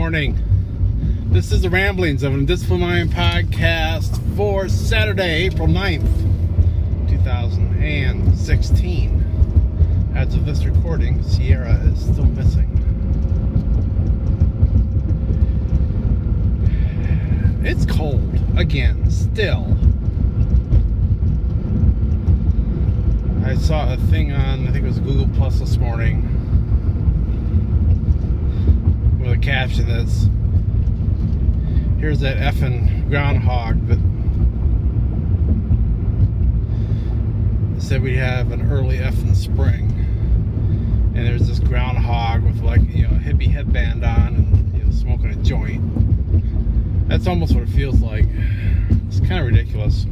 morning. This is the Ramblings of an Undisciplined Mind podcast for Saturday, April 9th, 2016. As of this recording, Sierra is still missing. It's cold again, still. I saw a thing on, I think it was Google Plus this morning, with a caption that's, here's that effing groundhog that said we'd have an early effing spring. And there's this groundhog with, like, a hippie headband on and, smoking a joint. That's almost what it feels like. It's kind of ridiculous.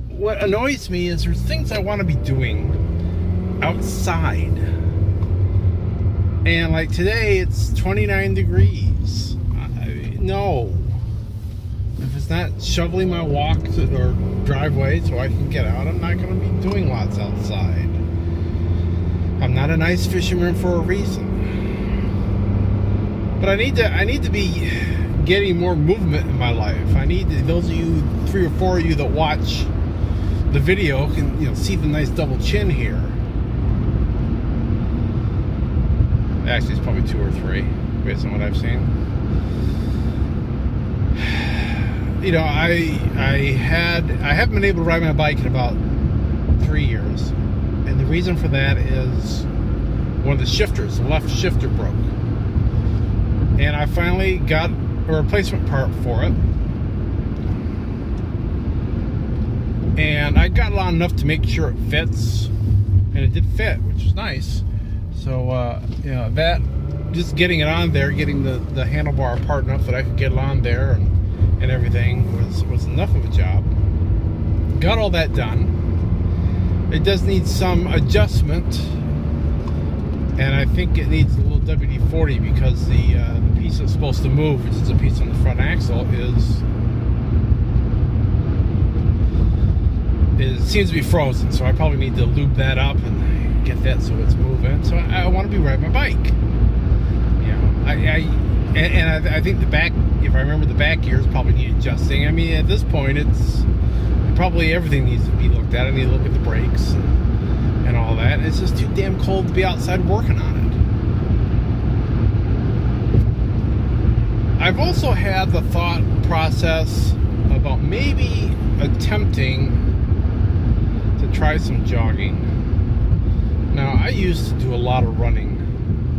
What annoys me is there's things I want to be doing outside. And like today, it's 29 degrees. No. If it's not shoveling my walk or driveway so I can get out, I'm not going to be doing lots outside. I'm not an ice fisherman for a reason. But I need to be getting more movement in my life. I need to, those of you, 3 or 4 of you that watch the video can see the nice double chin here. Actually, it's probably 2 or 3 based on what I've seen. I haven't been able to ride my bike in about 3 years, and the reason for that is one of the shifters, the left shifter, broke, and I finally got a replacement part for it. And I got long enough to make sure it fits, and it did fit, which is nice. So, that, just getting it on there, getting the handlebar apart enough that I could get it on there and everything was enough of a job. Got all that done. It does need some adjustment, and I think it needs a little WD-40 because the piece that's supposed to move, which is a piece on the front axle, it seems to be frozen, so I probably need to lube that up and get that so it's moving. So I want to be riding my bike. I think the back, if I remember, the back gears probably need adjusting. I mean, at this point, it's probably everything needs to be looked at. I need to look at the brakes and all that. It's just too damn cold to be outside working on it. I've also had the thought process about maybe attempting to try some jogging. Now, I used to do a lot of running,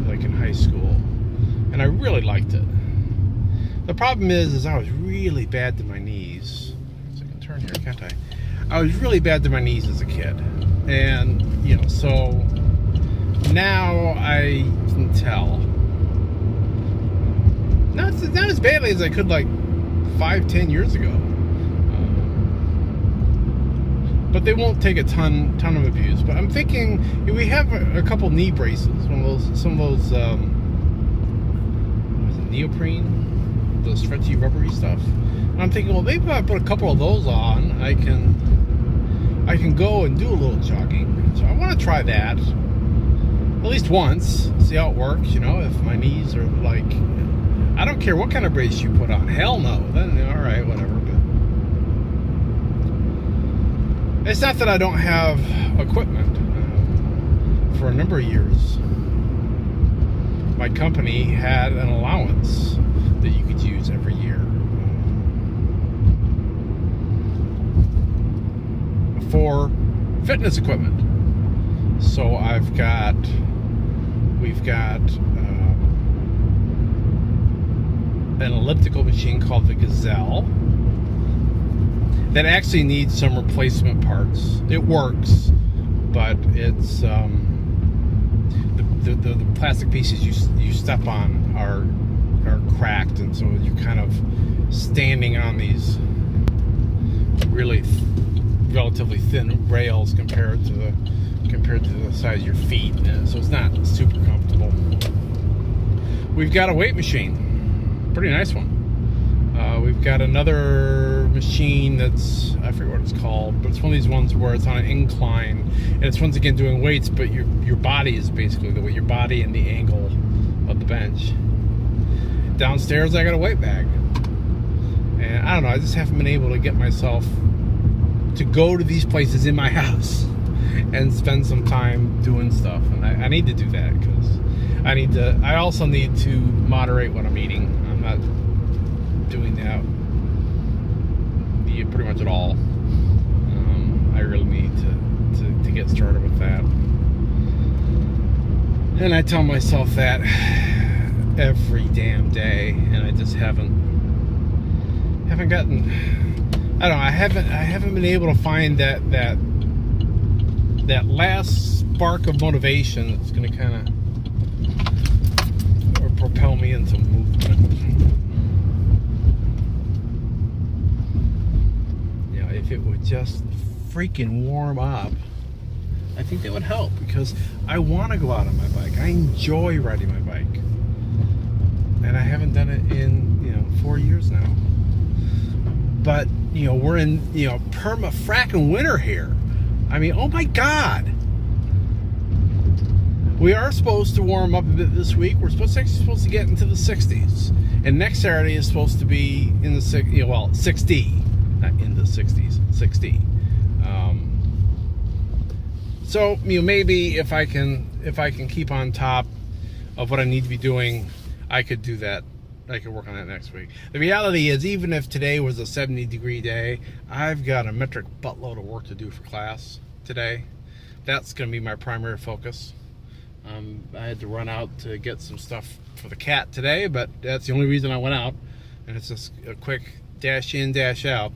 like in high school, and I really liked it. The problem is I was really bad to my knees. So I can turn here, can't I? I was really bad to my knees as a kid, and so now I can tell. Not as badly as I could like 5-10 years ago. But they won't take a ton of abuse. But I'm thinking, we have a couple knee braces, some of those what is it, neoprene, those stretchy rubbery stuff. And I'm thinking, well, maybe if I put a couple of those on, I can go and do a little jogging. So I want to try that at least once, see how it works. If my knees are like, I don't care what kind of brace you put on. Hell no. Then all right, whatever. It's not that I don't have equipment. For a number of years, my company had an allowance that you could use every year for fitness equipment. So we've got an elliptical machine called the Gazelle that actually needs some replacement parts. It works, but it's the plastic pieces you step on are cracked, and so you're kind of standing on these really relatively thin rails compared to the size of your feet. So it's not super comfortable. We've got a weight machine, pretty nice one. We've got another machine that's, I forget what it's called, but it's one of these ones where it's on an incline, and it's once again doing weights, but your body is basically the way, your body and the angle of the bench. Downstairs, I got a weight bag. And I don't know, I just haven't been able to get myself to go to these places in my house and spend some time doing stuff. And I need to do that because I also need to moderate what I'm eating. I'm not doing that pretty much at all. I really need to get started with that. And I tell myself that every damn day, and I just haven't gotten. I don't know. I haven't been able to find that last spark of motivation that's going to kind of propel me into movement. You know, if it would just freaking warm up, I think that would help, because I want to go out on my bike. I enjoy riding my bike, and I haven't done it in 4 years now. But we're in perma fracking winter here. I mean, oh my God. We are supposed to warm up a bit this week. We're supposed to get into the 60s, and next Saturday is supposed to be in the 60, not in the 60s, 60. So maybe if I can keep on top of what I need to be doing, I could do that. I could work on that next week. The reality is, even if today was a 70-degree day, I've got a metric buttload of work to do for class today. That's going to be my primary focus. I had to run out to get some stuff for the cat today, but that's the only reason I went out. And it's just a quick dash in, dash out.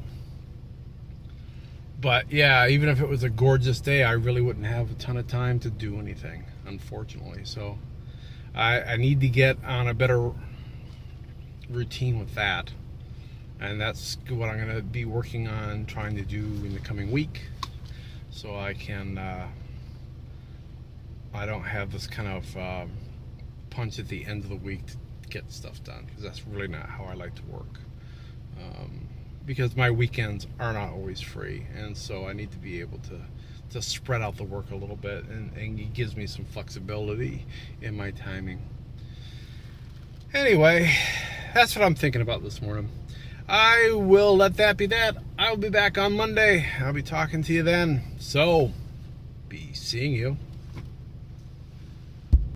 But yeah, even if it was a gorgeous day, I really wouldn't have a ton of time to do anything, unfortunately. So I need to get on a better routine with that, and that's what I'm going to be working on trying to do in the coming week, so I can I don't have this kind of punch at the end of the week to get stuff done, because that's really not how I like to work. Because my weekends are not always free, and so I need to be able to spread out the work a little bit, and it gives me some flexibility in my timing. Anyway, that's what I'm thinking about this morning. I will let that be that. I'll be back on Monday. I'll be talking to you then. So, be seeing you.